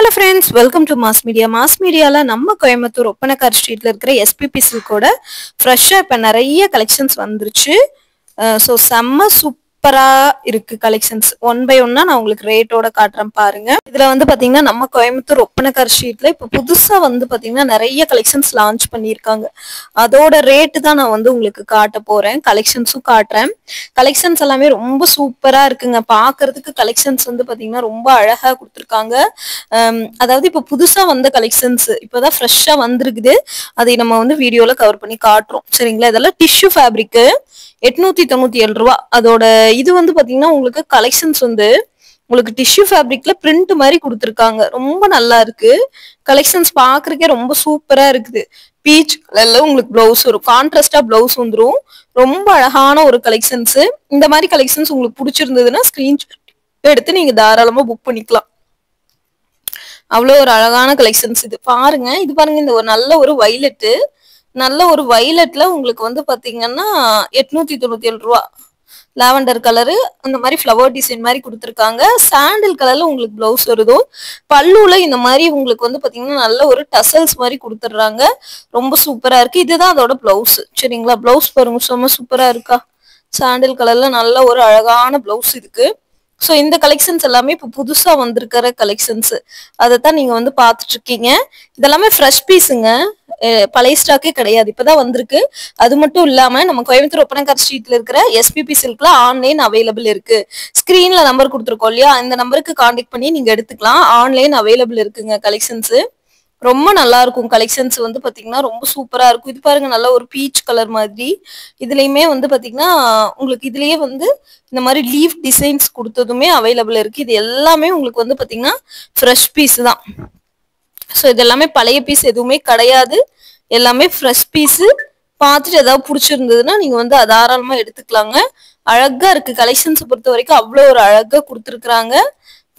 Hello friends, welcome to Mass Media. Mass Media la நம்ம கோயம்புத்தூர் ஒப்பனக்கார் ஸ்ட்ரீட்ல இருக்கிற SPP சில்கோட ஃப்ரெஷ்ஷா இப்ப நிறைய கலெக்ஷன்ஸ் வந்துருச்சு. ஸோ செம்ம சூப்பரா இருக்கு கலெக்ஷன்ஸ். ஒன் பை ஒன்னா நான் உங்களுக்கு ரேட்டோட காட்டுறேன் பாருங்க. இதுல வந்து பாத்தீங்கன்னா நம்ம கோயம்புத்தூர் ஒப்பனக்கார் ஸ்ட்ரீட்ல இப்ப புதுசா வந்து பாத்தீங்கன்னா நிறைய கலெக்ஷன்ஸ் லான்ச் பண்ணியிருக்காங்க. அதோட ரேட்டு தான் நான் வந்து உங்களுக்கு காட்ட போறேன். கலெக்ஷன்ஸும் காட்டுறேன். கலெக்ஷன்ஸ் எல்லாமே ரொம்ப சூப்பரா இருக்குங்க. பாக்குறதுக்கு கலெக்ஷன்ஸ் வந்து பாத்தீங்கன்னா ரொம்ப அழகா கொடுத்துருக்காங்க. அதாவது இப்ப புதுசா வந்த கலெக்ஷன்ஸ் இப்பதான் ஃப்ரெஷ்ஷா வந்திருக்குது. அதை நம்ம வந்து வீடியோல கவர் பண்ணி காட்டுறோம். சரிங்களா? இதெல்லாம் டிஷ்யூ ஃபேப்ரிக் 897 ரூபா. அதோட இது வந்து பாத்தீங்கன்னா உங்களுக்கு கலெக்ஷன்ஸ் வந்து உங்களுக்கு டிஷ்யூ ஃபேப்ரிக்ல பிரிண்ட் மாதிரி கொடுத்துருக்காங்க. ரொம்ப நல்லா இருக்கு. கலெக்ஷன்ஸ் பாக்குறதுக்கே ரொம்ப சூப்பரா இருக்குது. பீச் கலர்ல உங்களுக்கு பிளவுஸ் வரும். கான்ட்ராஸ்டா பிளவுஸ் வந்துடும். ரொம்ப அழகான ஒரு கலெக்ஷன்ஸ். இந்த மாதிரி கலெக்ஷன்ஸ் உங்களுக்கு பிடிச்சிருந்ததுன்னா ஸ்கிரீன்ஷாட் எடுத்து நீங்க தாராளமா புக் பண்ணிக்கலாம். அவ்வளோ ஒரு அழகான கலெக்ஷன்ஸ் இது பாருங்க. இது பாருங்க, இந்த ஒரு நல்ல ஒரு வைலட்டு, நல்ல ஒரு வைலட்ல உங்களுக்கு வந்து பாத்தீங்கன்னா 897 ரூபா. லாவெண்டர் கலரு அந்த மாதிரி ஃப்ளவர் டிசைன் மாதிரி கொடுத்துருக்காங்க. சாண்டில் கலர்ல உங்களுக்கு பிளவுஸ் வருதோ. பல்லுல இந்த மாதிரி உங்களுக்கு வந்து பாத்தீங்கன்னா நல்ல ஒரு டசல்ஸ் மாதிரி கொடுத்துட்றாங்க. ரொம்ப சூப்பரா இருக்கு. இதுதான் அதோட பிளவுஸ். சரிங்களா? பிளவுஸ் பாருங்க, செம்ம சூப்பரா இருக்கா. சாண்டில் கலர்ல நல்ல ஒரு அழகான பிளவுஸ் இருக்கு. ஸோ இந்த கலெக்ஷன்ஸ் எல்லாமே இப்போ புதுசா வந்திருக்கிற கலெக்ஷன்ஸ். அதைத்தான் நீங்க வந்து பாத்துட்டு இருக்கீங்க. இதெல்லாமே ஃப்ரெஷ் பீஸுங்க. பழைய ஸ்டாக்கே கிடையாது, இப்பதான் வந்திருக்கு. அது மட்டும் இல்லாம நம்ம கோயம்புத்தூர் ஒப்பனக்கார் ஸ்ட்ரீட்ல இருக்கிற SPP சில்க்ல ஆன்லைன் அவைலபிள் இருக்கு. ஸ்கிரீன்ல நம்பர் கொடுத்துருக்கோம் இல்லையா, இந்த நம்பருக்கு கான்டாக்ட் பண்ணி நீங்க எடுத்துக்கலாம். ஆன்லைன் அவைலபிள் இருக்குங்க கலெக்ஷன்ஸ். ரொம்ப நல்லா இருக்கும். கலெக்ஷன்ஸ் வந்து பாத்தீங்கன்னா ரொம்ப சூப்பரா இருக்கும். இது பாருங்க, நல்ல ஒரு பீச் கலர் மாதிரி. இதுலயுமே வந்து பாத்தீங்கன்னா உங்களுக்கு இதுலயே வந்து இந்த மாதிரி லீஃப் டிசைன்ஸ் கொடுத்ததுமே அவைலபிள் இருக்கு. இது எல்லாமே உங்களுக்கு வந்து பாத்தீங்கன்னா ஃப்ரெஷ் பீஸ் தான். ஸோ இது எல்லாமே பழைய பீஸ் எதுவுமே கிடையாது. எல்லாமே ஃப்ரெஷ் பீஸ். பார்த்துட்டு ஏதாவது பிடிச்சிருந்ததுன்னா நீங்க வந்து தாராளமா எடுத்துக்கலாங்க. அழகா இருக்கு. கலெக்ஷன்ஸ் பொறுத்த வரைக்கும் அவ்வளோ ஒரு அழகா கொடுத்துருக்குறாங்க.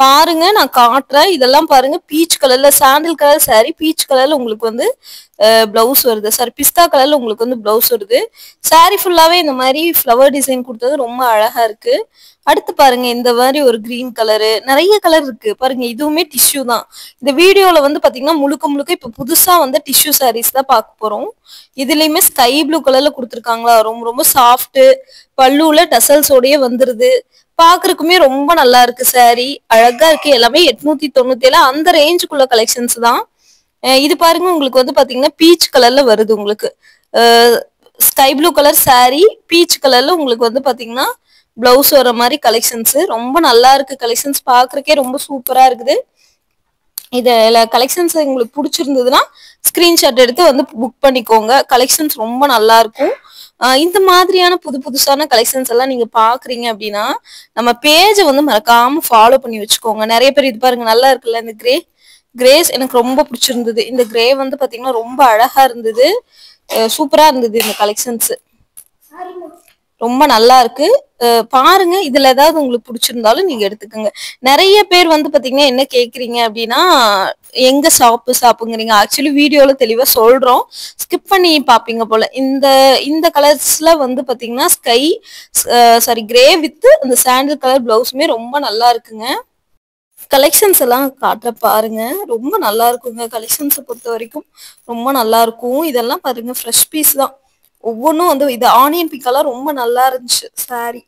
பாருங்க, நான் காட்டுறேன். இதெல்லாம் பாருங்க, பீச் கலர்ல சாண்டில் கலர் சாரி, பீச் கலர்ல உங்களுக்கு வந்து பிளவுஸ் வருது. சாரி, பிஸ்தா கலர்ல உங்களுக்கு வந்து பிளவுஸ் வருது. சாரி ஃபுல்லாவே இந்த மாதிரி ஃப்ளவர் டிசைன் கொடுத்தது ரொம்ப அழகா இருக்கு. அடுத்து பாருங்க, இந்த மாதிரி ஒரு கிரீன் கலரு, நிறைய கலர் இருக்கு பாருங்க. இதுவுமே டிஷ்யூ தான். இந்த வீடியோல வந்து பாத்தீங்கன்னா முழுக்க முழுக்க இப்ப புதுசா வந்து டிஷ்யூ சாரீஸ் தான் பார்க்க போறோம். இதுலயுமே ஸ்கை ப்ளூ கலர்ல கொடுத்துருக்காங்களா, ரொம்ப ரொம்ப சாஃப்ட். பல்லுல டசல்ஸோடய வந்துருது. பாக்குறதுக்குமே ரொம்ப நல்லா இருக்கு. சாரி அழகா இருக்கு. எல்லாமே 897 அந்த ரேஞ்சுக்குள்ள கலெக்ஷன்ஸ் தான். இது பாருங்க, உங்களுக்கு வந்து பாத்தீங்கன்னா பீச் கலர்ல வருது. உங்களுக்கு sky blue colour sorry, beach கலர்ல உங்களுக்கு வந்து பாத்தீங்கன்னா பிளவுஸ் வர மாதிரி கலெக்ஷன்ஸ். ரொம்ப நல்லா இருக்கு. கலெக்ஷன்ஸ் பாக்குறதுக்கே ரொம்ப சூப்பரா இருக்குது. இதுல கலெக்ஷன்ஸ் உங்களுக்கு பிடிச்சிருந்ததுன்னா ஸ்கிரீன்ஷாட் எடுத்து வந்து புக் பண்ணிக்கோங்க. கலெக்ஷன்ஸ் ரொம்ப நல்லா இருக்கும். இந்த மாதிரியான புதுசான கலெக்ஷன்ஸ் எல்லாம் நீங்க பாக்குறீங்க அப்படின்னா நம்ம பேஜை வந்து மறக்காம ஃபாலோ பண்ணி வச்சுக்கோங்க. நிறைய பேர் இது பாருங்க, நல்லா இருக்குல்ல. இந்த கிரேஸ் எனக்கு ரொம்ப பிடிச்சிருந்தது. இந்த கிரே வந்து பாத்தீங்கன்னா ரொம்ப அழகா இருந்தது. சூப்பரா இருந்தது. இந்த கலெக்ஷன்ஸ் ரொம்ப நல்லா இருக்கு. பாருங்க, இதுல ஏதாவது உங்களுக்கு பிடிச்சிருந்தாலும் நீங்க எடுத்துக்கோங்க. நிறைய பேர் வந்து பாத்தீங்கன்னா என்ன கேக்குறீங்க அப்படின்னா, எங்க ஷாப்புங்கிறீங்க. ஆக்சுவலி வீடியோல தெளிவா சொல்றோம், ஸ்கிப் பண்ணி பாப்பீங்க போல. இந்த கலர்ஸ்ல வந்து பாத்தீங்கன்னா சாரி கிரே வித் அந்த சாண்டில் கலர் பிளவுஸுமே ரொம்ப நல்லா இருக்குங்க. கலெக்ஷன்ஸ் எல்லாம் காட்டுற பாருங்க. ரொம்ப நல்லா இருக்குங்க. கலெக்ஷன்ஸை பொறுத்த வரைக்கும் ரொம்ப நல்லா இருக்கும். இதெல்லாம் பாருங்க, ஃப்ரெஷ் பீஸ் தான். ஒவ்வொன்றும் வந்து இது ஆனியன் பிங்க் கலர் ரொம்ப நல்லா இருந்துச்சு. சாரி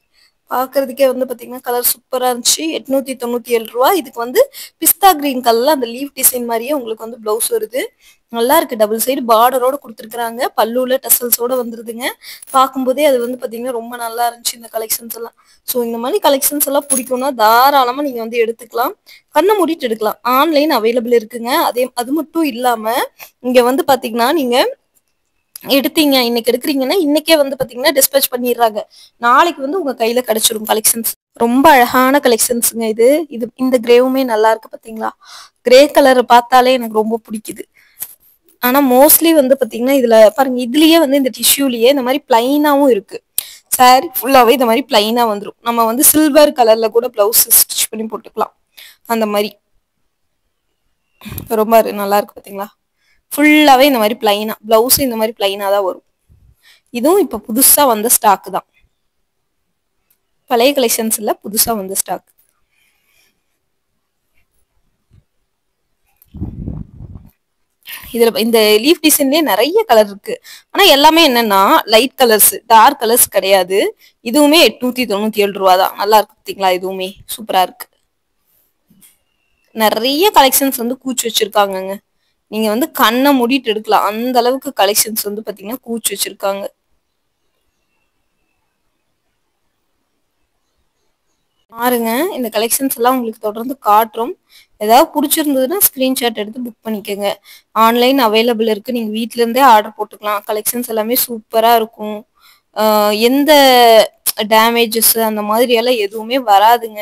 பாக்குறதுக்கே வந்து பாத்தீங்கன்னா கலர் சூப்பரா இருந்துச்சு. 897 ரூபா. இதுக்கு வந்து பிஸ்தா கிரீன் கலர்ல அந்த லீஃப் டிசைன் மாதிரியே உங்களுக்கு வந்து பிளவுஸ் வருது. நல்லா இருக்கு. டபுள் சைடு பார்டரோட கொடுத்துருக்காங்க. பல்லுல டசல்ஸோட வந்துருதுங்க. பார்க்கும்போதே அது வந்து பாத்தீங்கன்னா ரொம்ப நல்லா இருந்துச்சு இந்த கலெக்ஷன்ஸ் எல்லாம். ஸோ இந்த மாதிரி கலெக்ஷன்ஸ் எல்லாம் பிடிக்கும்னா தாராளமா நீங்க வந்து எடுத்துக்கலாம். கண்ணை மூடிட்டு எடுக்கலாம். ஆன்லைன் அவைலபிள் இருக்குங்க. அது மட்டும் இல்லாம இங்க வந்து பாத்தீங்கன்னா நீங்க எடுத்தீங்க, இன்னைக்கு எடுக்கிறீங்கன்னா இன்னைக்கே வந்து பாத்தீங்கன்னா டிஸ்பேச் பண்ணிடுறாங்க. நாளைக்கு வந்து உங்க கையில கிடைச்சிடும் கலெக்ஷன்ஸ். ரொம்ப அழகான கலெக்ஷன்ஸுங்க. இந்த கிரேவுமே நல்லா இருக்கு. பாத்தீங்களா? கிரே கலர் பார்த்தாலே எனக்கு ரொம்ப பிடிக்குது. ஆனா மோஸ்ட்லி வந்து பாத்தீங்கன்னா இதுல பாருங்க, இதுலயே வந்து இந்த டிஷ்யூலயே இந்த மாதிரி பிளைனாவும் இருக்கு. சாரி ஃபுல்லாவே இந்த மாதிரி பிளைனா வந்துடும். நம்ம வந்து சில்வர் கலர்ல கூட பிளவுஸ் ஸ்டிச் பண்ணி போட்டுக்கலாம். அந்த மாதிரி ரொம்ப நல்லா இருக்கு. பாத்தீங்களா? ஃபுல்லாவே இந்த மாதிரி பிளைனா, பிளவுஸ் இந்த மாதிரி பிளைனா தான் வரும். இதுவும் இப்ப புதுசா வந்த ஸ்டாக் தான். பழைய கலெக்ஷன்ஸ் இல்ல, புதுசா வந்த ஸ்டாக். இதுல இந்த லீஃப் டிசைன்லயே நிறைய கலர் இருக்கு. ஆனா எல்லாமே என்னன்னா லைட் கலர்ஸ், டார்க் கலர்ஸ் கிடையாது. இதுவுமே 897 ரூபா தான். நல்லா இருக்கு பாத்தீங்களா? இதுவுமே சூப்பரா இருக்கு. நிறைய கலெக்ஷன்ஸ் வந்து கூச்சு வச்சிருக்காங்கங்க. நீங்க வந்து கண்ணை மூடிட்டு எடுக்கலாம். அந்த அளவுக்கு கலெக்ஷன்ஸ் வந்து பாத்தீங்கன்னா கூச்சு வச்சிருக்காங்க. பாருங்க, இந்த கலெக்ஷன்ஸ் எல்லாம் உங்களுக்கு தொடர்ந்து காட்டுறோம். ஏதாவது பிடிச்சிருந்ததுன்னா ஸ்கிரீன்ஷாட் எடுத்து புக் பண்ணிக்கோங்க. ஆன்லைன் அவைலபிள் இருக்கு. நீங்க வீட்ல இருந்தே ஆர்டர் போட்டுக்கலாம். கலெக்ஷன்ஸ் எல்லாமே சூப்பரா இருக்கும். எந்த டேமேஜஸ் அந்த மாதிரி எல்லாம் எதுவுமே வராதுங்க.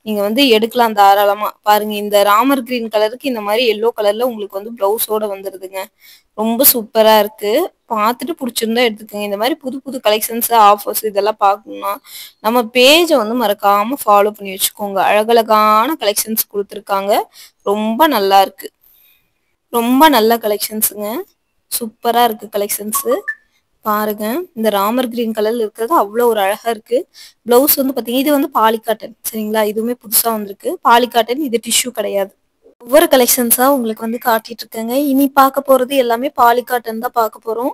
நீங்க வந்து எடுக்கலாம் தாராளமா. பாருங்க, இந்த ராமர் கிரீன் கலருக்கு இந்த மாதிரி எல்லோ கலர்ல உங்களுக்கு வந்து பிளவுஸோட வந்துருதுங்க. ரொம்ப சூப்பரா இருக்கு. பார்த்துட்டு பிடிச்சிருந்தா எடுத்துக்கோங்க. இந்த மாதிரி புது புது கலெக்ஷன்ஸ், ஆஃபர்ஸ் இதெல்லாம் பார்க்கணும்னா நம்ம பேஜை வந்து மறக்காம ஃபாலோ பண்ணி வச்சுக்கோங்க. அழகழகான கலெக்ஷன்ஸ் கொடுத்துருக்காங்க. ரொம்ப நல்லா இருக்கு. ரொம்ப நல்ல கலெக்ஷன்ஸுங்க. சூப்பரா இருக்கு கலெக்ஷன்ஸ். பாருங்க, இந்த ராமர் கிரீன் கலர்ல இருக்கிறது அவ்வளோ ஒரு அழகா இருக்கு. பிளவுஸ் வந்து பாத்தீங்கன்னா இது வந்து பாலிகாட்டன், சரிங்களா? இதுவுமே புதுசா வந்திருக்கு. பாலிகாட்டன், இது டிஷ்யூ கிடையாது. ஒவ்வொரு கலெக்ஷன்ஸா உங்களுக்கு வந்து காட்டிட்டு இருக்கேங்க. இனி பார்க்க போறது எல்லாமே பாலிகாட்டன் தான் பார்க்க போறோம்.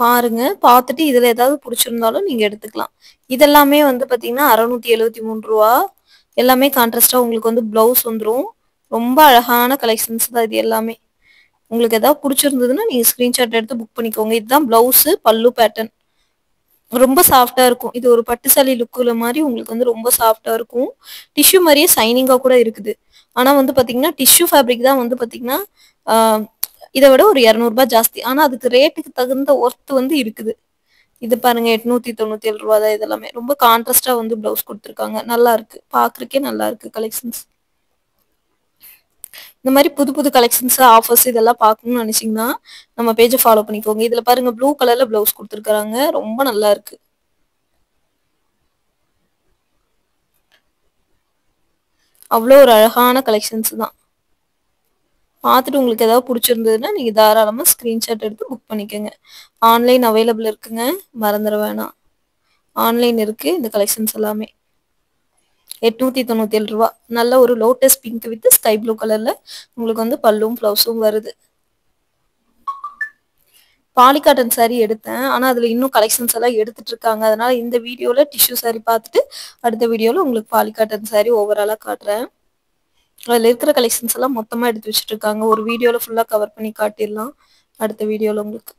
பாருங்க, பார்த்துட்டு இதுல ஏதாவது பிடிச்சிருந்தாலும் நீங்க எடுத்துக்கலாம். இதெல்லாமே வந்து பாத்தீங்கன்னா 673 ரூபா. எல்லாமே கான்ட்ராஸ்டா உங்களுக்கு வந்து பிளவுஸ் வந்துடும். ரொம்ப அழகான கலெக்ஷன்ஸ் தான் இது எல்லாமே. உங்களுக்கு ஏதாவது பிடிச்சிருந்ததுன்னா நீங்க ஸ்கிரீன்ஷாட் எடுத்து புக் பண்ணிக்கோங்க. இதுதான் பிளவுஸ், பல்லு பேட்டர்ன். ரொம்ப சாஃப்டா இருக்கும். இது ஒரு பட்டு சாலி லுக்குல மாதிரி உங்களுக்கு வந்து ரொம்ப சாஃப்டா இருக்கும். டிஷ்யூ மாதிரியே சைனிங்கா கூட இருக்குது. ஆனா வந்து பாத்தீங்கன்னா டிஷ்யூ ஃபேப்ரிக் தான் வந்து பாத்தீங்கன்னா இதை விட ஒரு 200 ரூபாய் ஜாஸ்தி. ஆனா அதுக்கு ரேட்டுக்கு தகுந்த ஒர்த் வந்து இருக்குது. இது பாருங்க, 897 ரூபா தான். இதெல்லாமே ரொம்ப கான்ட்ராஸ்டா வந்து பிளவுஸ் கொடுத்துருக்காங்க. நல்லா இருக்கு, பாக்குறதுக்கே நல்லா இருக்கு கலெக்ஷன்ஸ். இந்த மாதிரி புது புது கலெக்ஷன்ஸ், ஆஃபர்ஸ் இதெல்லாம் பார்க்கணும்னு நினைச்சீங்கன்னா நம்ம பேஜை ஃபாலோ பண்ணிக்கோங்க. இதுல பாருங்க, ப்ளூ கலர்ல பிளவுஸ் கொடுத்துருக்காங்க. ரொம்ப நல்லா இருக்கு. அவ்வளோ ஒரு அழகான கலெக்ஷன்ஸ் தான். பார்த்துட்டு உங்களுக்கு ஏதாவது பிடிச்சிருந்ததுன்னா நீங்க தாராளமா ஸ்கிரீன்ஷாட் எடுத்து புக் பண்ணிக்கோங்க. ஆன்லைன் அவைலபிள் இருக்குங்க, மறந்துட வேணாம். ஆன்லைன் இருக்கு. இந்த கலெக்ஷன்ஸ் எல்லாமே 897 ரூபா. நல்ல ஒரு lotus pink with sky blue கலர்ல உங்களுக்கு வந்து பல்லும் பிளவுஸும் வருது. பாலிகாட்டன் சாரி எடுத்தேன். ஆனா அதுல இன்னும் கலெக்ஷன்ஸ் எல்லாம் எடுத்துட்டு இருக்காங்க. அதனால இந்த வீடியோல டிஷ்யூ சாரி பார்த்துட்டு அடுத்த வீடியோல உங்களுக்கு பாலிகாட்டன் சாரி ஓவராலா காட்டுறேன். அதுல இருக்கிற கலெக்ஷன்ஸ் எல்லாம் மொத்தமா எடுத்து வச்சுட்டு இருக்காங்க. ஒரு வீடியோல ஃபுல்லா கவர் பண்ணி காட்டிடலாம் அடுத்த வீடியோல உங்களுக்கு.